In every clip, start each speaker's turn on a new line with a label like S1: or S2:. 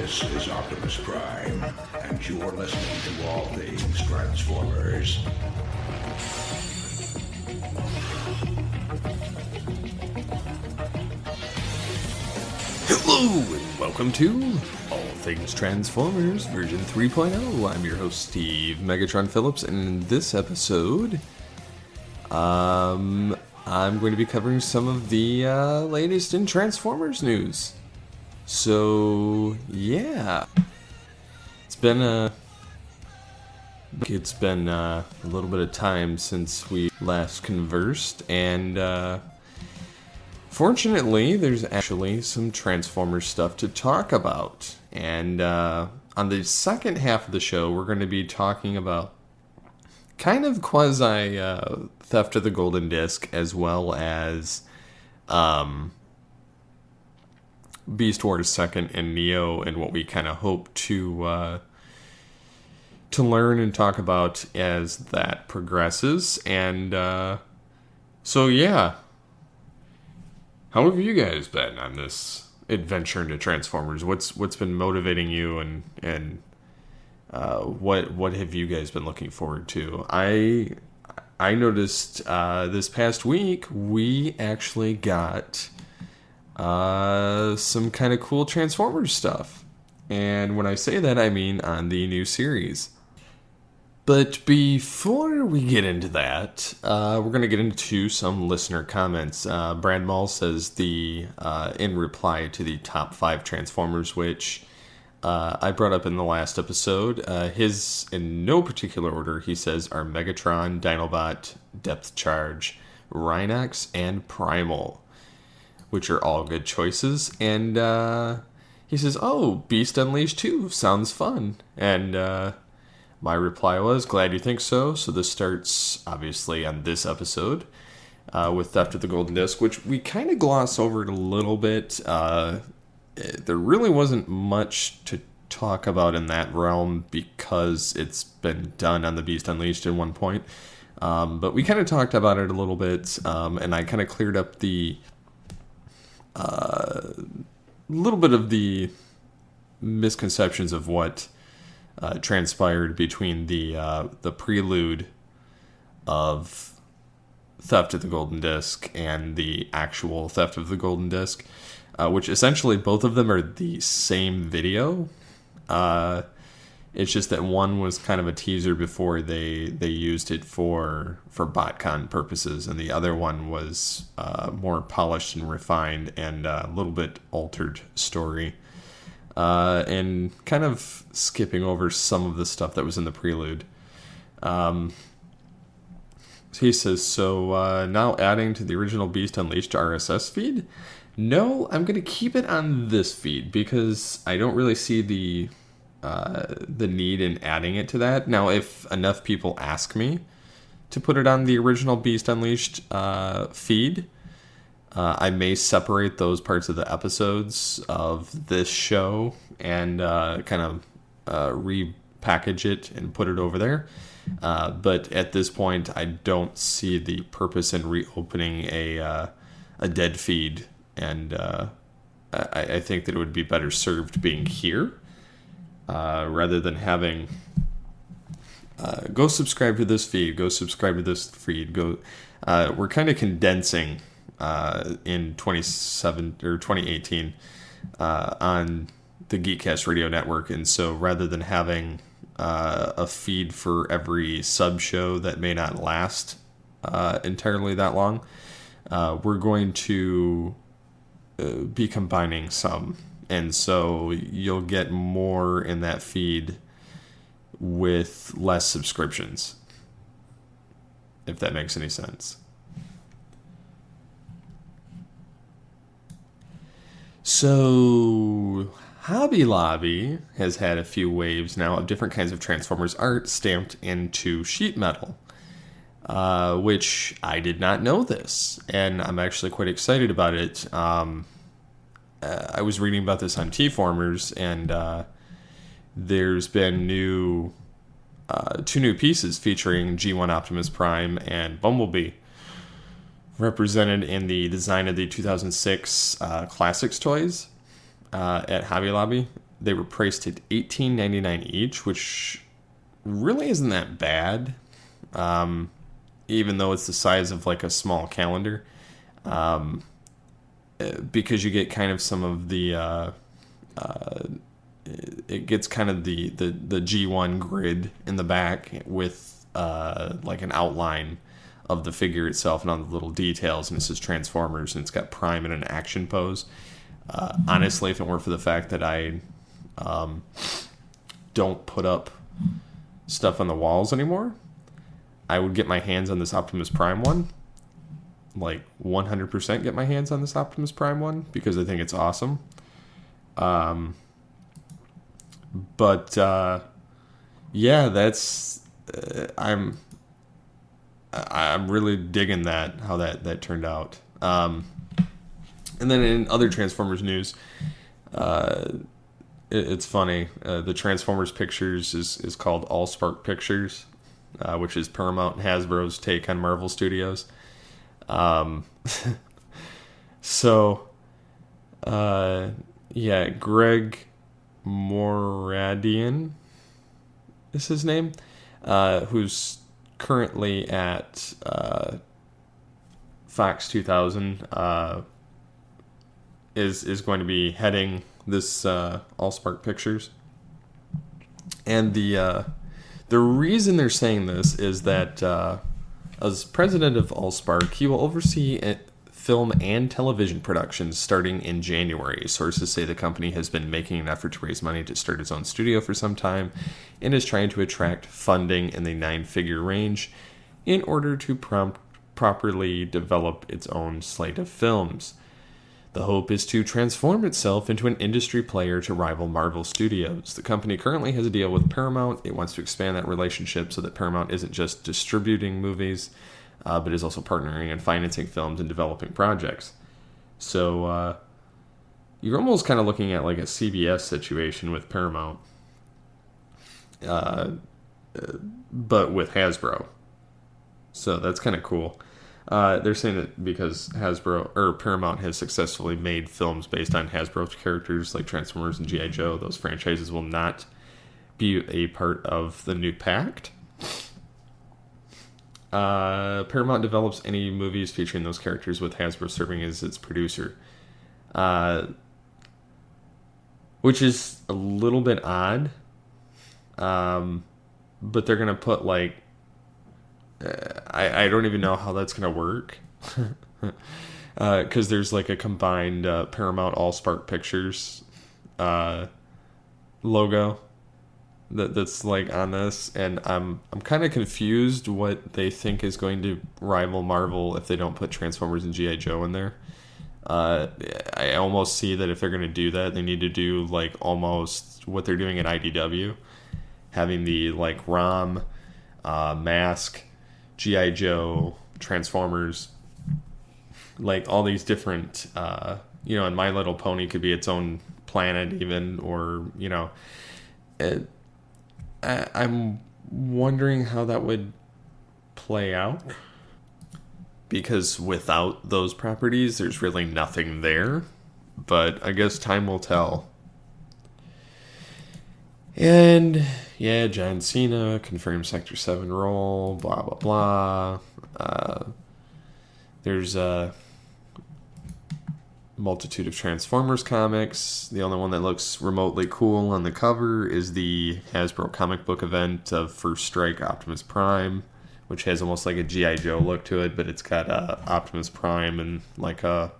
S1: This is Optimus Prime, and you're listening to All Things Transformers.
S2: Hello, and welcome to All Things Transformers version 3.0. I'm your host, Steve Megatron Phillips, and in this episode, I'm going to be covering some of the latest in Transformers news. So, yeah. It's been a little bit of time since we last conversed, and fortunately, there's actually some Transformers stuff to talk about. And on the second half of the show, we're going to be talking about kind of quasi Theft of the Golden Disc, as well as Beast Wars 2nd and Neo, and what we kind of hope to learn and talk about as that progresses. And so yeah, how have you guys been on this adventure into Transformers? What's been motivating you, and what have you guys been looking forward to? I noticed this past week we actually got some kind of cool Transformers stuff. And when I say that, I mean on the new series. But before we get into that, we're going to get into some listener comments. Brad Mall says in reply to the top 5 Transformers, which I brought up in the last episode, his, in no particular order, he says, are Megatron, Dinobot, Depth Charge, Rhinox, and Primal, which are all good choices. And he says, oh, Beast Unleashed 2 sounds fun. And my reply was, glad you think so. So this starts, obviously, on this episode with Theft of the Golden Disc, which we kind of gloss over it a little bit. There really wasn't much to talk about in that realm because it's been done on the Beast Unleashed at one point. But we kind of talked about it a little bit, and I kind of cleared up the little bit of the misconceptions of what transpired between the prelude of Theft of the Golden Disc and the actual Theft of the Golden Disc, which essentially both of them are the same video. It's just that one was kind of a teaser before they used it for BotCon purposes, and the other one was more polished and refined and a little bit altered story. And kind of skipping over some of the stuff that was in the prelude. He says, so now adding to the original Beast Unleashed RSS feed? No, I'm going to keep it on this feed because I don't really see the need in adding it to that. Now, if enough people ask me to put it on the original Beast Unleashed feed, I may separate those parts of the episodes of this show and kind of repackage it and put it over there. But at this point, I don't see the purpose in reopening a dead feed. And I think that it would be better served being here rather than having go subscribe to this feed, go subscribe to this feed. We're kind of condensing in 2018 on the Geekcast Radio Network, and so rather than having a feed for every sub show that may not last entirely that long, we're going to be combining some, and so you'll get more in that feed with less subscriptions, if that makes any sense. So, Hobby Lobby has had a few waves now of different kinds of Transformers art stamped into sheet metal, which I did not know this, and I'm actually quite excited about it. I was reading about this on T-Formers, and there's been two new pieces featuring G1 Optimus Prime and Bumblebee, represented in the design of the 2006 Classics toys at Hobby Lobby. they were priced at $18.99 each, which really isn't that bad, even though it's the size of like a small calendar, because you get kind of some of the it gets kind of the G1 grid in the back with like an outline of the figure itself and all the little details, and it says Transformers, and it's got Prime in an action pose. Honestly, if it weren't for the fact that I don't put up stuff on the walls anymore, I would get my hands on this Optimus Prime one. Like 100% get my hands on this Optimus Prime one because I think it's awesome. But yeah, that's I'm really digging how that turned out. And then in other Transformers news, it's funny. The Transformers Pictures is called Allspark Pictures, which is Paramount and Hasbro's take on Marvel Studios. So, yeah, Greg Moradian is his name, who's currently at Fox 2000, is going to be heading this Allspark Pictures. And the reason they're saying this is that as president of Allspark, he will oversee film and television productions starting in January. Sources say the company has been making an effort to raise money to start its own studio for some time and is trying to attract funding in the 9-figure range in order to properly develop its own slate of films. The hope is to transform itself into an industry player to rival Marvel Studios. The company currently has a deal with Paramount. It wants to expand that relationship so that Paramount isn't just distributing movies, but is also partnering and financing films and developing projects. So you're almost kind of looking at like a CBS situation with Paramount, but with Hasbro. So that's kind of cool. They're saying that because Paramount has successfully made films based on Hasbro's characters like Transformers and G.I. Joe, those franchises will not be a part of the new pact. Paramount develops any movies featuring those characters with Hasbro serving as its producer. Which is a little bit odd. But they're going to put like... I don't even know how that's going to work. Because there's like a combined Paramount Allspark Pictures logo that's like on this, and I'm kind of confused what they think is going to rival Marvel if they don't put Transformers and G.I. Joe in there. I almost see that if they're going to do that, they need to do like almost what they're doing at IDW, having the like ROM, Mask, G.I. Joe, Transformers, like all these different, and My Little Pony could be its own planet even, or, I'm wondering how that would play out, because without those properties, there's really nothing there, but I guess time will tell. And yeah, John Cena confirmed Sector 7 role, blah, blah, blah. There's a multitude of Transformers comics. The only one that looks remotely cool on the cover is the Hasbro comic book event of First Strike Optimus Prime, which has almost like a G.I. Joe look to it, but it's got Optimus Prime and like a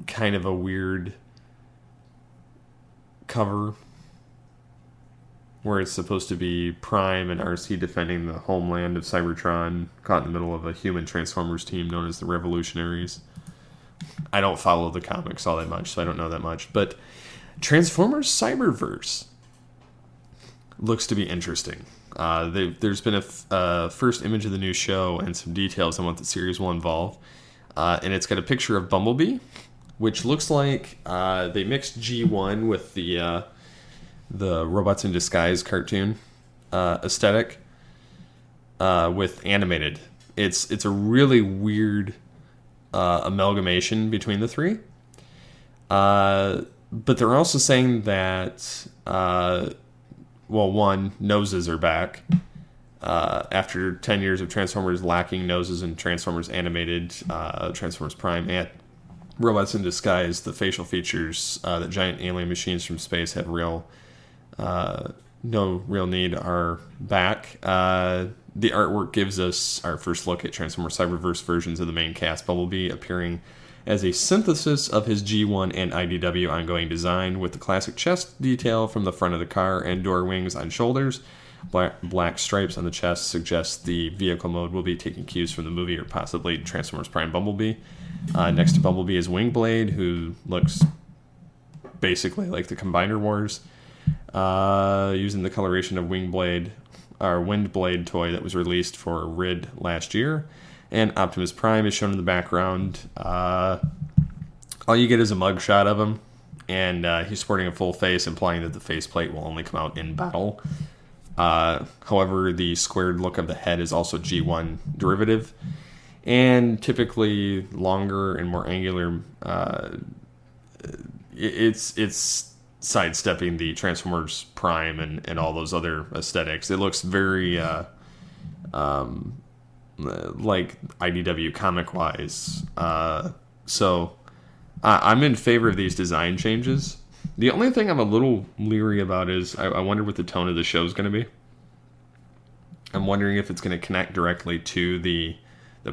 S2: kind of a weird cover where it's supposed to be Prime and RC defending the homeland of Cybertron, caught in the middle of a human Transformers team known as the Revolutionaries. I don't follow the comics all that much, so I don't know that much. But Transformers Cyberverse looks to be interesting. There's been a first image of the new show and some details on what the series will involve. And it's got a picture of Bumblebee, which looks like they mixed G1 with the Robots in Disguise cartoon aesthetic with animated. It's a really weird amalgamation between the three. But they're also saying that, one, noses are back. After 10 years of Transformers lacking noses in Transformers Animated, Transformers Prime, and Robots in Disguise, the facial features that giant alien machines from space had no real need are back. The artwork gives us our first look at Transformers Cyberverse versions of the main cast, Bumblebee appearing as a synthesis of his G1 and IDW ongoing design, with the classic chest detail from the front of the car and door wings on shoulders. Black stripes on the chest suggest the vehicle mode will be taking cues from the movie or possibly Transformers Prime Bumblebee. Next to Bumblebee is Wingblade, who looks basically like the Combiner Wars, using the coloration of Windblade toy that was released for RID last year. And Optimus Prime is shown in the background. All you get is a mugshot of him, and he's sporting a full face, implying that the faceplate will only come out in battle. However, the squared look of the head is also G1 derivative, and typically longer and more angular. It's sidestepping the Transformers Prime and all those other aesthetics. It looks very like IDW comic-wise. So I'm in favor of these design changes. The only thing I'm a little leery about is I wonder what the tone of the show is going to be. I'm wondering if it's going to connect directly to the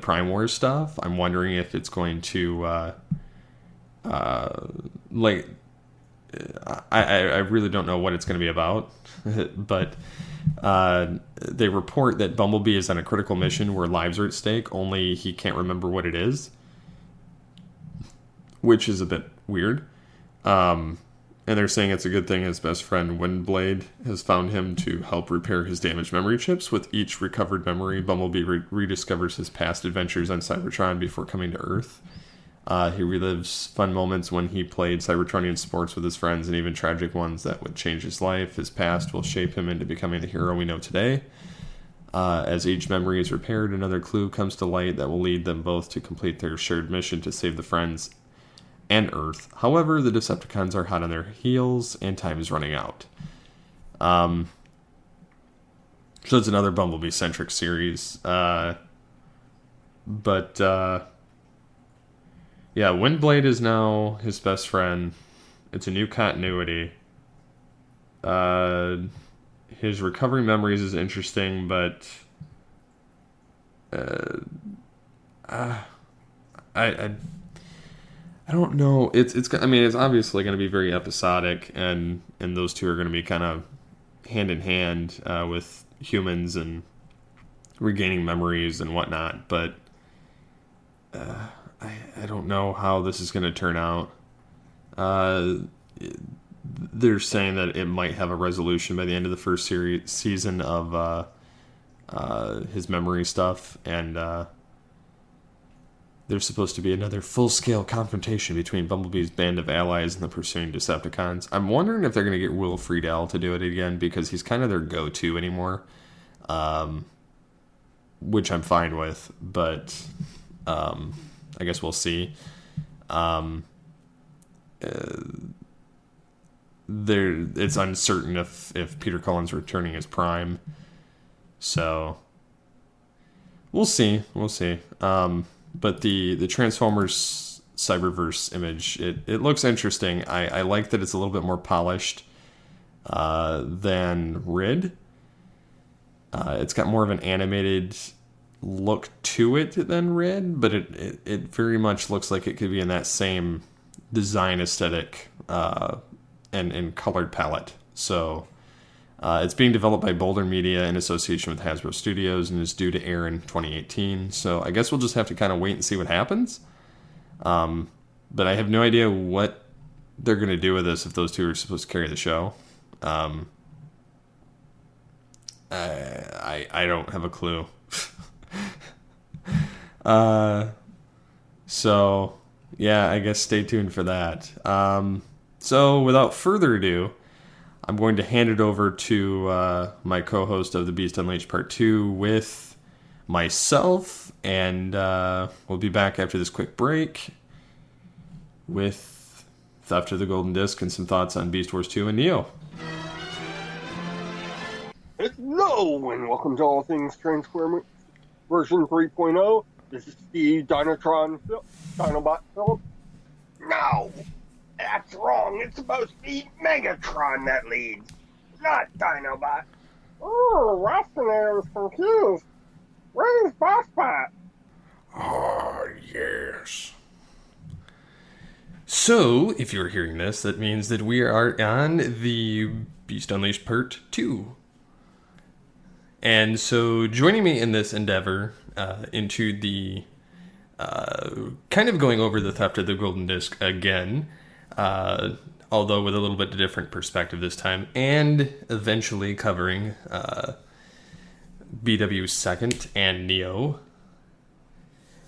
S2: Prime Wars stuff. I'm wondering if it's going to I really don't know what it's going to be about, but they report that Bumblebee is on a critical mission where lives are at stake, only he can't remember what it is, which is a bit weird. And they're saying it's a good thing his best friend Windblade has found him to help repair his damaged memory chips. With each recovered memory, Bumblebee rediscovers his past adventures on Cybertron before coming to Earth. He relives fun moments when he played Cybertronian sports with his friends, and even tragic ones that would change his life. His past will shape him into becoming the hero we know today. As each memory is repaired, another clue comes to light that will lead them both to complete their shared mission to save the friends and Earth. However, the Decepticons are hot on their heels, and time is running out. So it's another Bumblebee-centric series. Yeah, Windblade is now his best friend. It's a new continuity. His recovering memories is interesting, but I don't know. It's obviously going to be very episodic, and those two are going to be kind of hand in hand with humans and regaining memories and whatnot. But I don't know how this is going to turn out. They're saying that it might have a resolution by the end of the first season of his memory stuff, and there's supposed to be another full-scale confrontation between Bumblebee's band of allies and the pursuing Decepticons. I'm wondering if they're going to get Will Friedle to do it again, because he's kind of their go-to anymore, which I'm fine with, but I guess we'll see. It's uncertain if Peter Cullen's returning as Prime, so we'll see. But the Transformers Cyberverse image, it looks interesting. I like that it's a little bit more polished than RID. It's got more of an animated look to it than RID, but it very much looks like it could be in that same design aesthetic and colored palette. So it's being developed by Boulder Media in association with Hasbro Studios and is due to air in 2018. So I guess we'll just have to kind of wait and see what happens. But I have no idea what they're going to do with this if those two are supposed to carry the show. I don't have a clue. So yeah, I guess stay tuned for that. So without further ado, I'm going to hand it over to my co-host of The Beast Unleashed Part 2 with myself, and we'll be back after this quick break with Theft of the Golden Disc and some thoughts on Beast Wars 2 and Neo.
S3: Hello, and welcome to All Things Transformers version 3.0. This is the Dinobot film. No, that's wrong. It's supposed to be Megatron that leads, not Dinobot. Oh, Rastaner was confused. Where's Bossbot?
S1: Ah, yes.
S2: So, if you're hearing this, that means that we are on the Beast Unleashed Part 2. And so, joining me in this endeavor into the kind of going over the Theft of the Golden Disc again, although with a little bit different perspective this time, and eventually covering BW's second and Neo,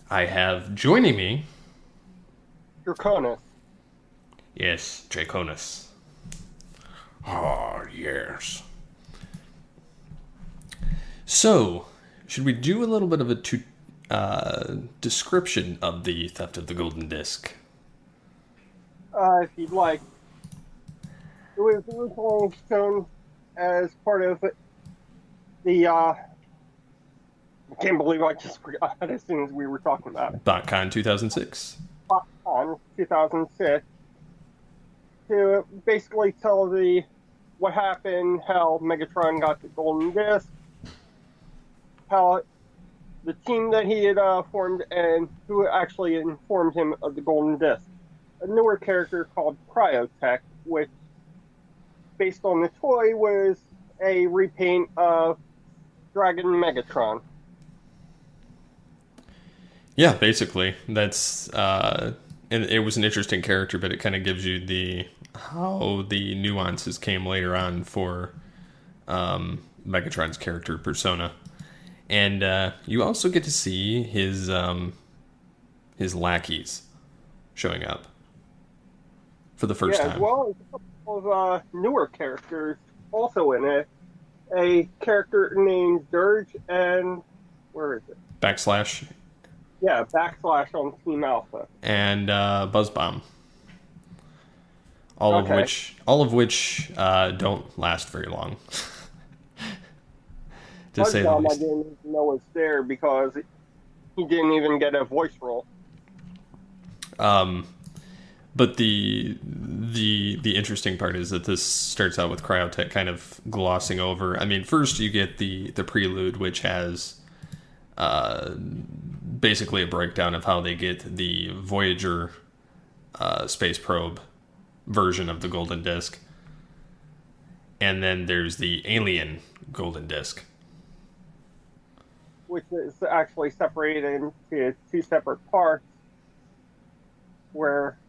S2: I have joining me...
S3: Draconis.
S2: Yes, Draconis.
S1: Ah, yes.
S2: So, should we do a little bit of a description of the Theft of the Golden Disc?
S3: If you'd like. It was originally shown as part of the, I can't believe I just forgot as soon as we were talking about it.
S2: BotCon 2006.
S3: On 2006 to basically tell what happened, how Megatron got the Golden Disc, how the team that he had formed, and who actually informed him of the Golden Disc. A newer character called Cryotech, which, based on the toy, was a repaint of Dragon Megatron.
S2: Yeah, basically. That's and it was an interesting character, but it kind of gives you how the nuances came later on for Megatron's character persona. And you also get to see his lackeys showing up for the first time.
S3: As well as a couple of newer characters also in it. A character named Dirge and... where is it?
S2: Backslash.
S3: Yeah, Backslash on Team Alpha.
S2: And Buzzbomb. All of which don't last very long. To say the
S3: Buzzbomb, I
S2: least.
S3: didn't even know was there because he didn't even get a voice role.
S2: But the interesting part is that this starts out with Cryotech kind of glossing over. I mean, first you get the prelude, which has basically a breakdown of how they get the Voyager space probe version of the Golden Disc. And then there's the alien Golden Disc.
S3: Which is actually separated into two separate parts, where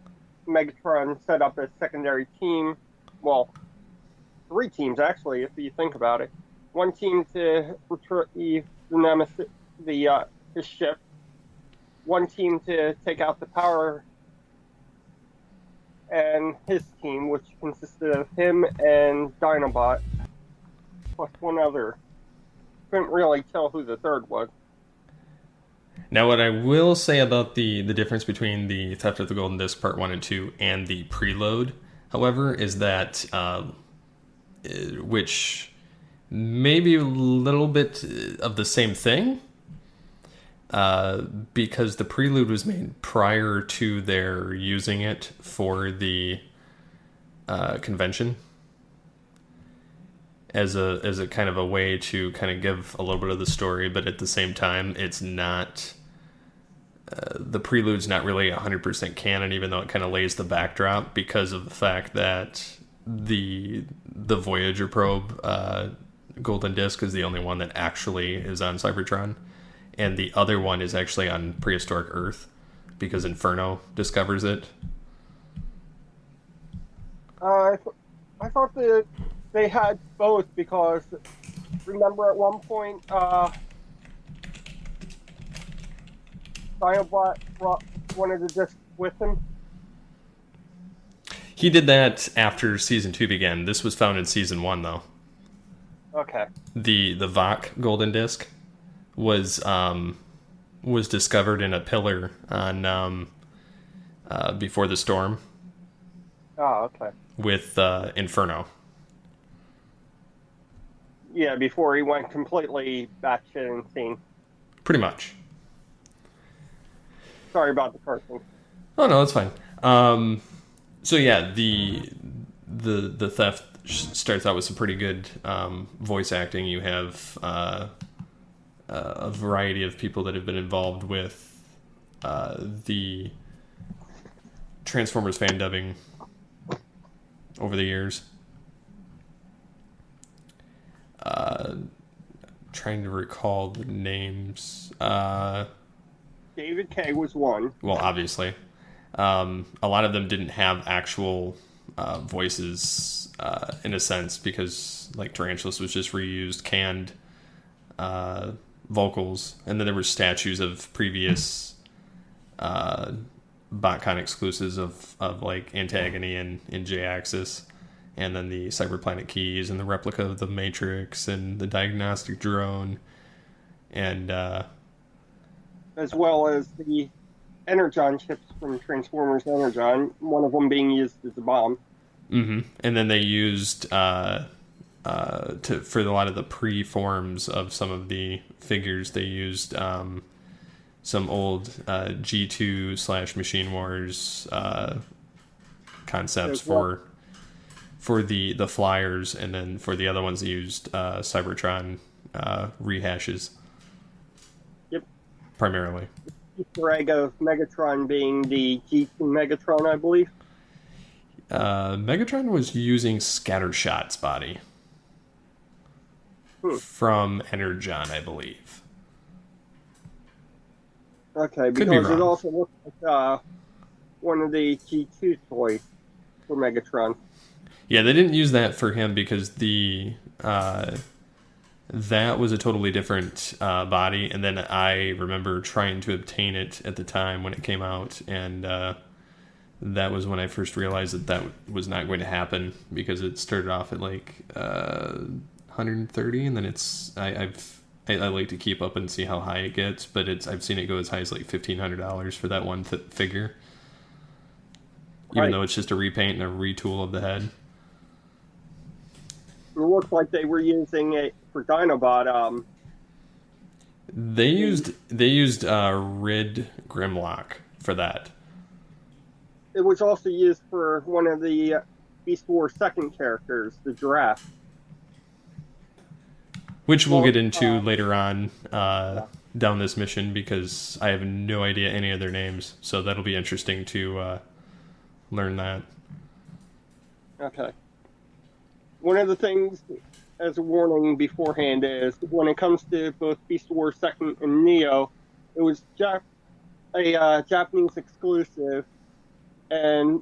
S3: Megatron set up a secondary team. Well, three teams, actually, if you think about it. One team to retrieve the Nemesis, his ship. One team to take out the power, and his team, which consisted of him and Dinobot, plus one other. Couldn't really tell who the third was.
S2: Now, what I will say about the difference between the Theft of the Golden Disc Part 1 and 2 and the preload, however, is that, which may be a little bit of the same thing, because the prelude was made prior to their using it for the convention. As a kind of a way to kind of give a little bit of the story, but at the same time, it's not... the prelude's not really 100% canon, even though it kind of lays the backdrop, because of the fact that the Voyager probe Golden Disc is the only one that actually is on Cybertron, and the other one is actually on prehistoric Earth, because Inferno discovers it.
S3: I thought that they had both, because remember at one point, Dinobot brought one of the discs with him?
S2: He did that after Season 2 began. This was found in Season 1, though.
S3: Okay.
S2: The Vok Golden Disc was discovered in a pillar on Before the Storm.
S3: Oh, okay.
S2: with Inferno.
S3: Yeah, before he went completely batshit insane.
S2: Pretty much.
S3: Sorry about the cursing.
S2: Oh no, that's fine. So yeah, the theft starts out with some pretty good voice acting. You have a variety of people that have been involved with the Transformers fan dubbing over the years. Trying to recall the names.
S3: David K was one.
S2: Well, obviously. A lot of them didn't have actual voices in a sense because, like, Tarantulas was just reused canned vocals, and then there were statues of previous BotCon exclusives of like Antagony and J-Axis, and then the Cyberplanet keys and the replica of the Matrix and the diagnostic drone, and
S3: as well as the Energon chips from Transformers Energon, one of them being used as a bomb.
S2: and then they used for a lot of the pre-forms of some of the figures, they used some old G2 / Machine Wars concepts for the flyers, and then for the other ones they used Cybertron rehashes.
S3: Yep.
S2: Primarily.
S3: Easter egg of Megatron being the G2 Megatron, I believe.
S2: Megatron was using Scattershot's body from Energon, I believe.
S3: Okay,
S2: Could be
S3: because it
S2: wrong.
S3: also looks like one of the G2 toys for Megatron.
S2: Yeah, they didn't use that for him because that was a totally different body, and then I remember trying to obtain it at the time when it came out, and that was when I first realized that was not going to happen because it started off at like 130, and then I like to keep up and see how high it gets, but I've seen it go as high as like $1,500 for that one figure, even though it's just a repaint and a retool of the head.
S3: It looks like they were using it for Dinobot.
S2: They used Rid Grimlock for that.
S3: It was also used for one of the Beast Wars second characters, the giraffe.
S2: Which we'll get into later on down this mission, because I have no idea any of their names. So that'll be interesting to learn that.
S3: Okay. One of the things, as a warning beforehand, is when it comes to both Beast Wars second and Neo, it was a Japanese exclusive, and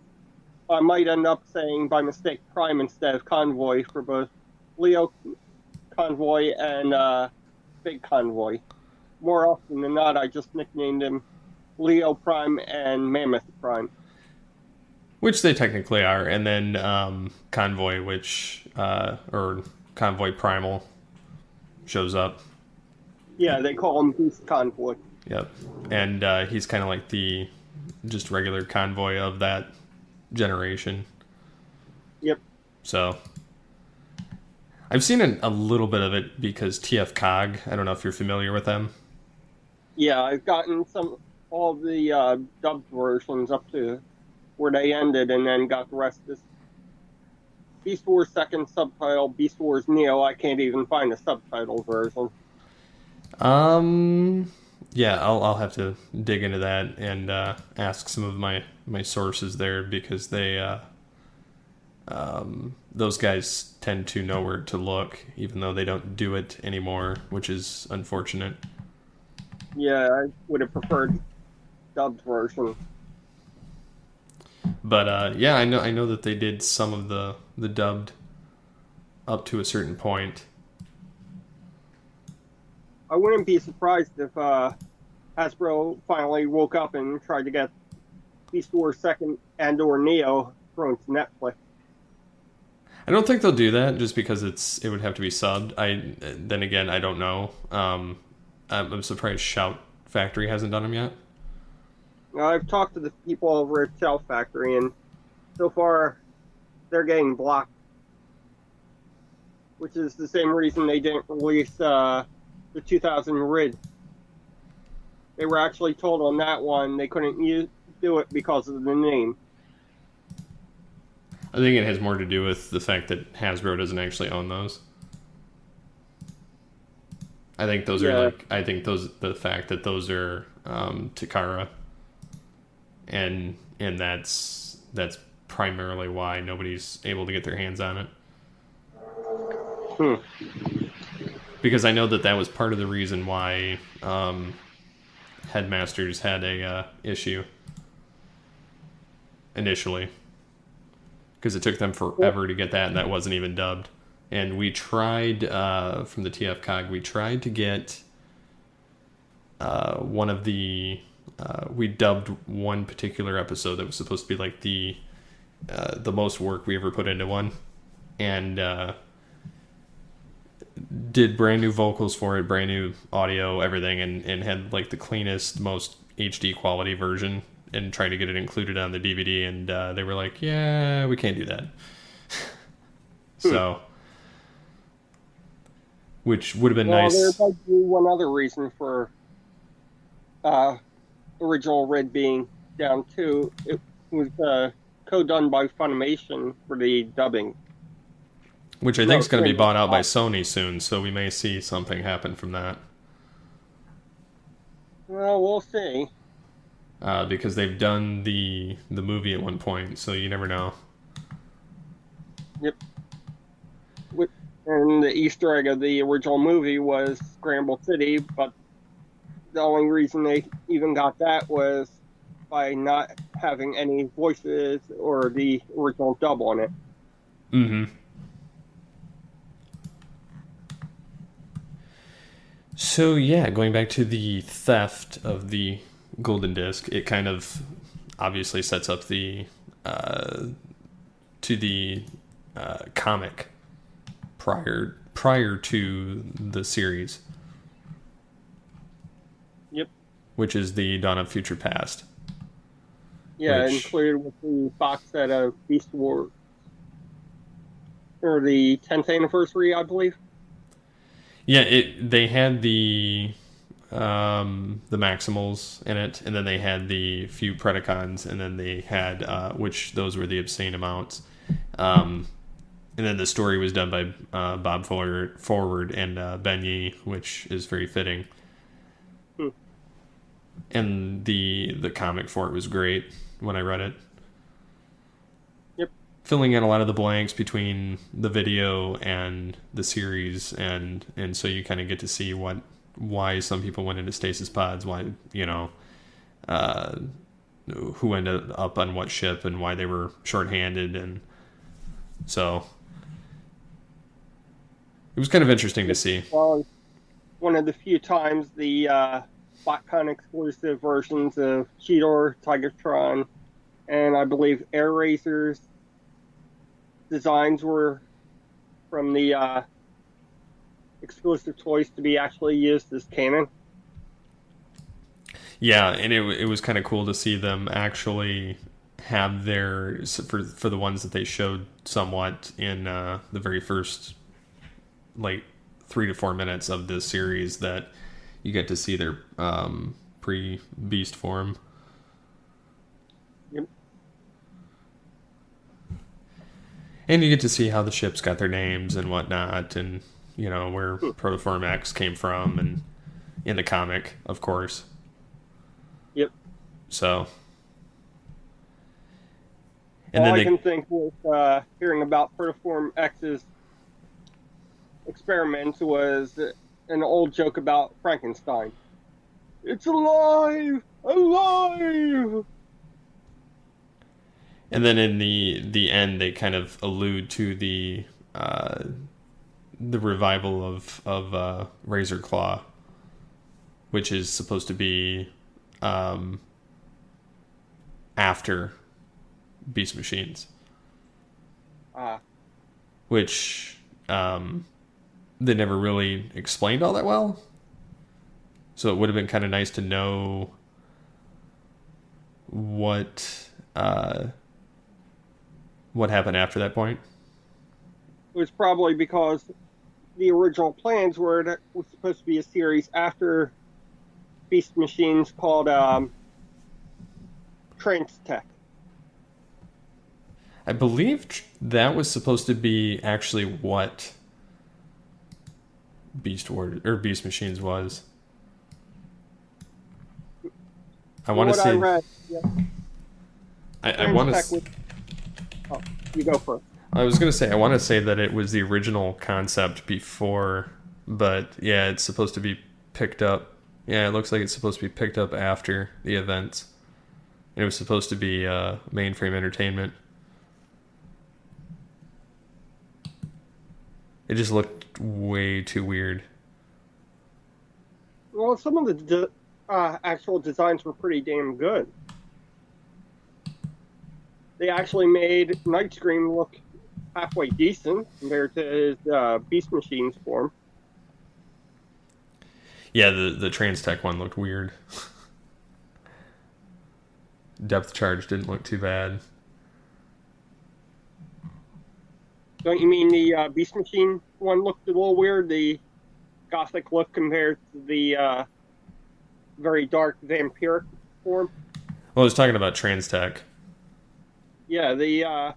S3: I might end up saying by mistake Prime instead of Convoy for both Leo Convoy and Big Convoy. More often than not, I just nicknamed him Leo Prime and Mammoth Prime.
S2: Which they technically are, and then Convoy, or Convoy Primal, shows up.
S3: Yeah, they call him Beast Convoy.
S2: Yep, and he's kind of like the just regular Convoy of that generation.
S3: Yep.
S2: So I've seen a little bit of it because TF Cog, I don't know if you're familiar with them.
S3: Yeah, I've gotten all the dubbed versions up to where they ended, and then got the rest of this. Beast Wars second subtitle, Beast Wars Neo, I can't even find a subtitle version.
S2: Yeah, I'll have to dig into that and ask some of my sources there, because they those guys tend to know where to look, even though they don't do it anymore, which is unfortunate.
S3: Yeah, I would have preferred dubbed version.
S2: But yeah, I know that they did some of the dubbed up to a certain point.
S3: I wouldn't be surprised if Hasbro finally woke up and tried to get Beast Wars second and/or Neo thrown to Netflix.
S2: I don't think they'll do that, just because it would have to be subbed. Then again, I don't know. I'm surprised Shout Factory hasn't done them yet.
S3: I've talked to the people over at Shell Factory, and so far they're getting blocked, which is the same reason they didn't release the 2000 Rid. They were actually told on that one they couldn't do it because of the name.
S2: I think it has more to do with the fact that Hasbro doesn't actually own those. I think those are like, I think the fact that those are Takara, and that's primarily why nobody's able to get their hands on it. Because I know that was part of the reason why Headmasters had a issue initially, because it took them forever to get that, and that wasn't even dubbed. And we tried, from the TF Cog, we tried to get one of the... we dubbed one particular episode that was supposed to be like the most work we ever put into one. And did brand new vocals for it, brand new audio, everything, and had like the cleanest, most HD quality version, and tried to get it included on the DVD. And they were like, yeah, we can't do that. So... which would have been nice.
S3: There might be one other reason for original Red being down too. It was co-done by Funimation for the dubbing.
S2: Which I think is going to be bought out by Sony soon, so we may see something happen from that.
S3: Well, we'll see.
S2: Because they've done the movie at one point, so you never know.
S3: Yep. And the Easter egg of the original movie was Scramble City, but the only reason they even got that was by not having any voices or the original dub on it.
S2: Mm-hmm. So yeah, going back to the theft of the golden disc, it kind of obviously sets up the comic prior to the series.
S3: Yep.
S2: Which is the Dawn of Future Past.
S3: Yeah, included with the box set of Beast Wars. Or the 10th anniversary, I believe.
S2: Yeah, they had the Maximals in it, and then they had the few Predacons, and then they had which those were the obscene amounts. And then the story was done by Bob Forward and Ben Yee, which is very fitting. And the comic for it was great when I read it.
S3: Yep.
S2: Filling in a lot of the blanks between the video and the series, and so you kind of get to see why some people went into stasis pods, why, who ended up on what ship, and why they were shorthanded, and so... it was kind of interesting to see.
S3: Well, one of the few times the BotCon exclusive versions of Cheetor, Tigertron, and I believe Air Razor's designs were from the exclusive toys to be actually used as canon.
S2: Yeah, and it was kind of cool to see them actually have their, for the ones that they showed somewhat in the very first, like 3 to 4 minutes of this series, that you get to see their pre-beast form.
S3: Yep.
S2: And you get to see how the ships got their names and whatnot, and where Protoform X came from, and in the comic, of course.
S3: Yep.
S2: So. And
S3: all
S2: then
S3: I can think with hearing about Protoform X's experiments was an old joke about Frankenstein. It's alive! Alive!
S2: And then in the end, they kind of allude to the revival of Razor Claw, which is supposed to be after Beast Machines. Which they never really explained all that well. So it would have been kind of nice to know What happened after that point?
S3: It was probably because the original plans were that it was supposed to be a series after Beast Machines called Trans Tech.
S2: I believe that was supposed to be actually what Beast Machines was. I want to
S3: What
S2: say.
S3: I read, yeah,
S2: I want
S3: Trans Tech
S2: to.
S3: was. Oh, you go first.
S2: I was gonna say I want to say that it was the original concept before, but yeah, it's supposed to be picked up. Yeah, it looks like it's supposed to be picked up after the events. And it was supposed to be Mainframe Entertainment. It just looked way too weird.
S3: Well, some of the actual designs were pretty damn good. They actually made Night Scream look halfway decent compared to his Beast Machines form.
S2: Yeah, the Trans Tech one looked weird. Depth charge didn't look too bad.
S3: Don't you mean the Beast Machine one looked a little weird? The gothic look compared to the very dark vampiric form?
S2: Well, I was talking about Trans Tech.
S3: Yeah, the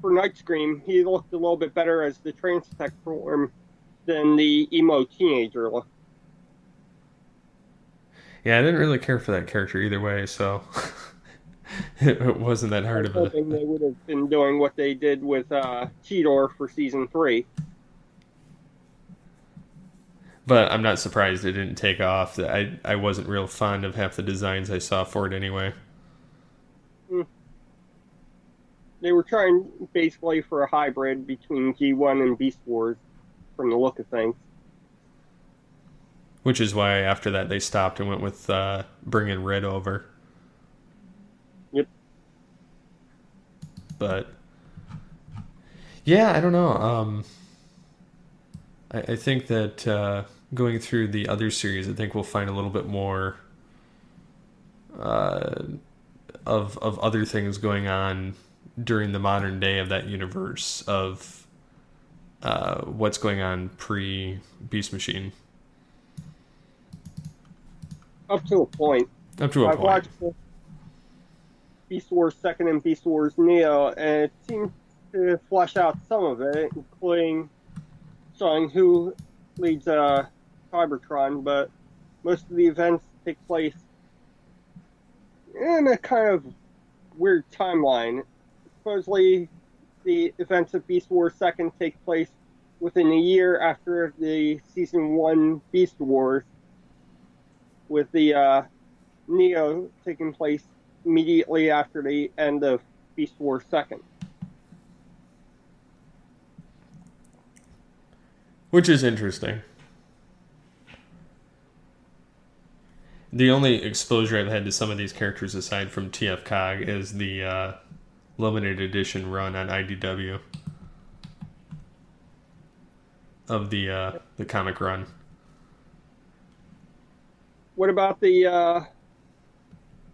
S3: for Night Scream, he looked a little bit better as the Trans Tech form than the emo teenager look.
S2: Yeah, I didn't really care for that character either way, so it wasn't that hard of
S3: I was hoping they would have been doing what they did with Cheetor for season 3.
S2: But I'm not surprised it didn't take off. I wasn't real fond of half the designs I saw for it anyway.
S3: They were trying basically for a hybrid between G1 and Beast Wars from the look of things.
S2: Which is why after that they stopped and went with bringing Red over.
S3: Yep.
S2: But yeah, I don't know. I think that going through the other series, I think we'll find a little bit more of other things going on during the modern day of that universe of what's going on pre Beast Machine.
S3: Up to a point.
S2: Up to a
S3: I've
S2: point.
S3: watched Beast Wars 2nd and Beast Wars Neo, and it seems to flesh out some of it, including showing who leads Cybertron, but most of the events take place in a kind of weird timeline. Supposedly, the events of Beast Wars 2nd take place within a year after the Season 1 Beast Wars, with the Neo taking place immediately after the end of Beast Wars 2nd.
S2: Which is interesting. The only exposure I've had to some of these characters aside from TFCog is the limited edition run on IDW of the comic run.
S3: What about the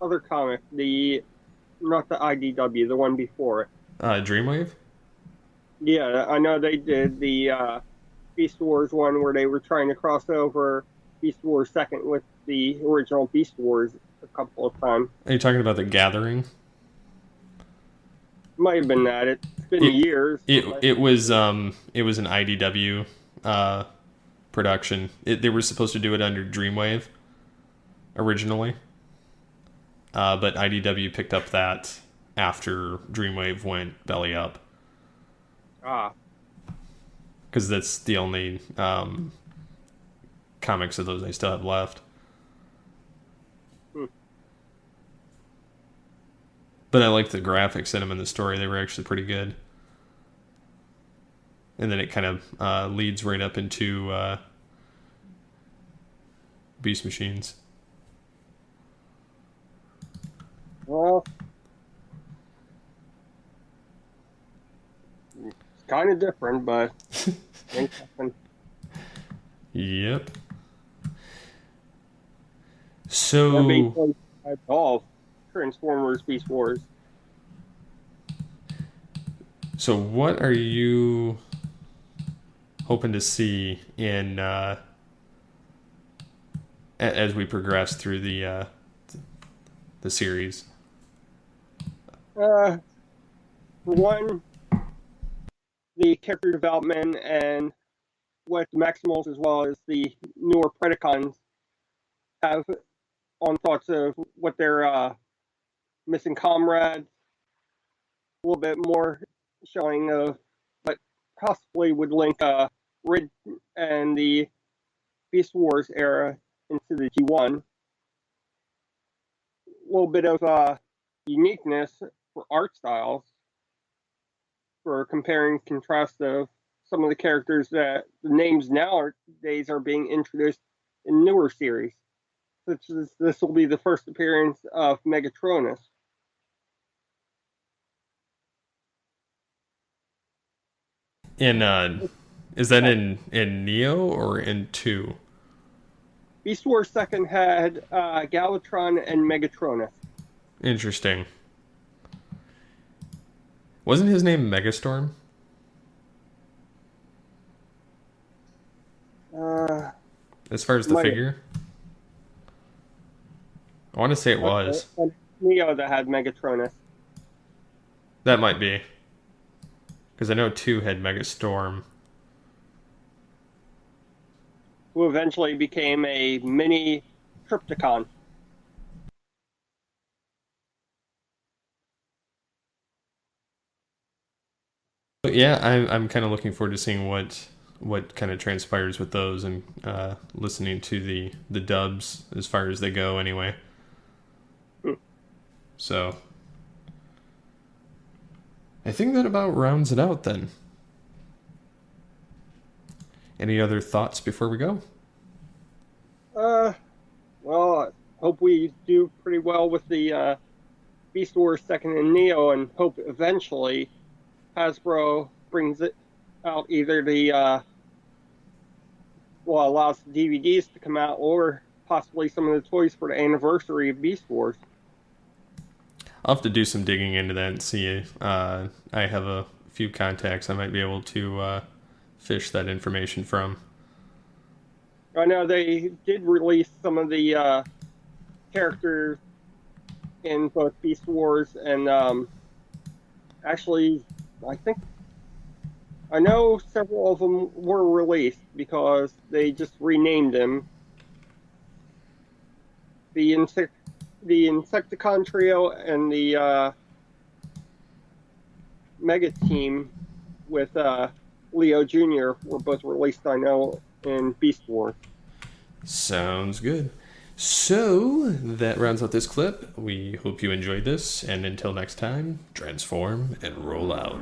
S3: other comic? Not the IDW, the one before it.
S2: Dreamwave?
S3: Yeah, I know they did the Beast Wars one where they were trying to cross over Beast Wars 2nd with the original Beast Wars a couple of times.
S2: Are you talking about The Gathering?
S3: Might have been that. It's been years.
S2: It was an IDW production. They were supposed to do it under Dreamwave originally, but IDW picked up that after Dreamwave went belly up. Because that's the only comics of those I still have left. But I liked the graphics in them and the story. They were actually pretty good. And then it kind of leads right up into Beast Machines.
S3: Well, it's kind of different, but interesting.
S2: Yep.
S3: That
S2: So
S3: being played by all Transformers Beast Wars.
S2: So what are you hoping to see in as we progress through the series?
S3: For one, the character development and what the Maximals as well as the newer Predacons have on thoughts of what their missing comrades, a little bit more showing of what possibly would link Rid and the Beast Wars era into the G1. A little bit of uniqueness for art styles for comparing and contrast of some of the characters that the names nowadays are being introduced in newer series. Such as this will be the first appearance of Megatronus.
S2: In is that in Neo or in 2?
S3: Beast Wars 2nd had Galvatron and Megatronus.
S2: Interesting. Wasn't his name Megastorm? As far as the figure? I want to say it was.
S3: Neo that had Megatronus.
S2: That might be. Because I know 2 had Megastorm.
S3: Who eventually became a mini Trypticon.
S2: But yeah, I'm kind of looking forward to seeing what kind of transpires with those and listening to the dubs as far as they go anyway. So I think that about rounds it out then. Any other thoughts before we go?
S3: Well, I hope we do pretty well with the Beast Wars 2nd and Neo, and hope eventually Hasbro brings it out either allows the DVDs to come out or possibly some of the toys for the anniversary of Beast Wars.
S2: I'll have to do some digging into that and see. I have a few contacts I might be able to fish that information from.
S3: I know they did release some of the characters in both Beast Wars and actually, I know several of them were released because they just renamed them. The Insecticon trio and the Mega Team with Leo Jr. were both released, I know, in Beast Wars.
S2: Sounds good. So, that rounds out this clip. We hope you enjoyed this, and until next time, transform and roll out.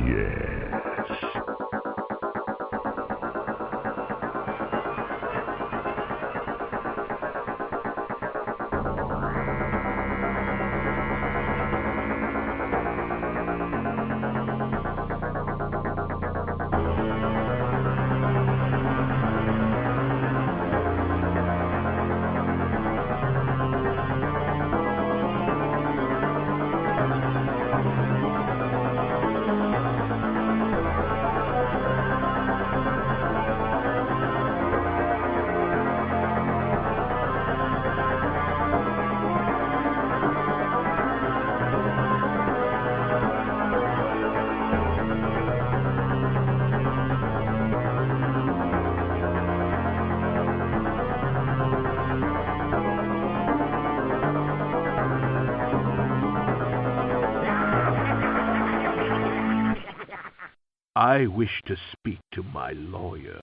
S1: Yes. I wish to speak to my lawyer.